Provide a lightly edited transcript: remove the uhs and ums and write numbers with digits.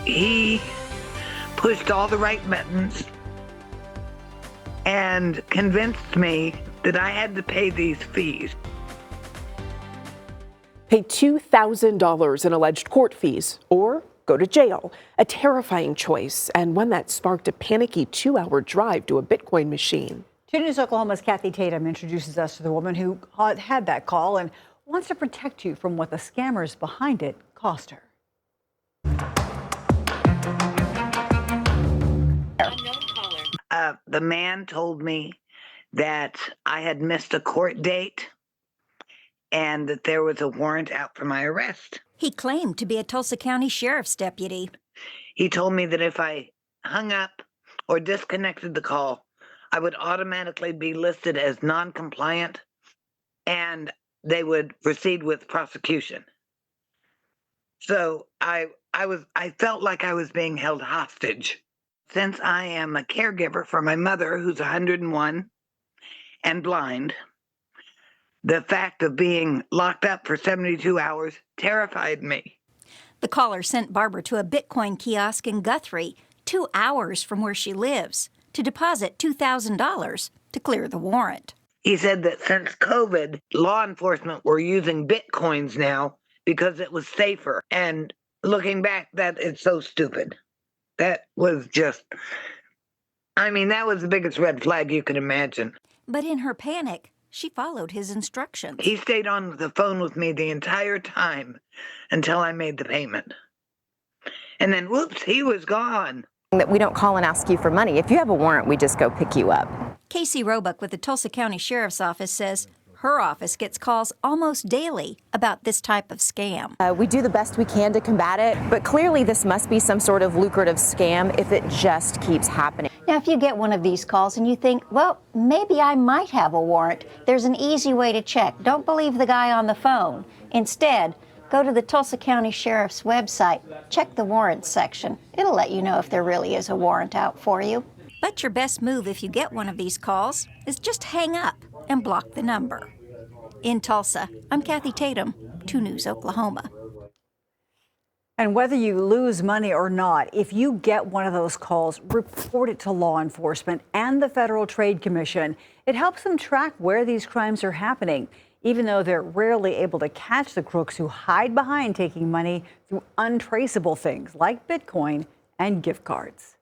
He pushed all the right buttons and convinced me that I had to pay these fees. Pay $2,000 in alleged court fees or go to jail. A terrifying choice, and one that sparked a panicky 2-hour drive to a Bitcoin machine. 2 News Oklahoma's Kathy Tatum introduces us to the woman who had that call and wants to protect you from what the scammers behind it cost her. The man told me that I had missed a court date and that there was a warrant out for my arrest. He claimed to be a Tulsa County Sheriff's deputy. He told me that if I hung up or disconnected the call, I would automatically be listed as non-compliant and they would proceed with prosecution. So I felt like I was being held hostage. Since I am a caregiver for my mother, who's 101 and blind, the fact of being locked up for 72 hours terrified me. The caller sent Barbara to a Bitcoin kiosk in Guthrie, 2 hours from where she lives, to deposit $2,000 to clear the warrant. He said that since COVID, law enforcement were using Bitcoins now because it was safer. And looking back, that is so stupid. That was just, that was the biggest red flag you could imagine. But in her panic, she followed his instructions. He stayed on the phone with me the entire time until I made the payment. And then, whoops, he was gone. That we don't call and ask you for money. If you have a warrant, we just go pick you up. Casey Roebuck with the Tulsa County Sheriff's Office says her office gets calls almost daily about this type of scam. We do the best we can to combat it, but clearly this must be some sort of lucrative scam if it just keeps happening. Now, if you get one of these calls and you think, well, maybe I might have a warrant, there's an easy way to check. Don't believe the guy on the phone. Instead, go to the Tulsa County Sheriff's website, check the warrants section. It'll let you know if there really is a warrant out for you. But your best move if you get one of these calls is just hang up and block the number. In Tulsa, I'm Kathy Tatum, 2 News Oklahoma. And whether you lose money or not, if you get one of those calls, report it to law enforcement and the Federal Trade Commission. It helps them track where these crimes are happening, even though they're rarely able to catch the crooks who hide behind taking money through untraceable things like Bitcoin and gift cards.